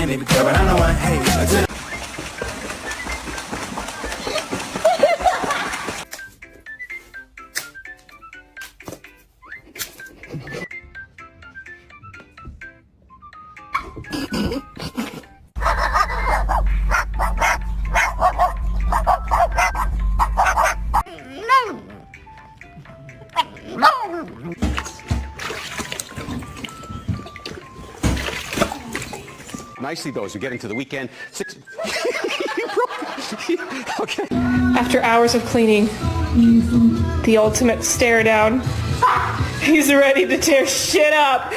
can't even care, but I know I hate it. Nicely, though, as we get into the weekend. You broke. Okay. After hours of cleaning, the ultimate stare down, he's ready to tear shit up.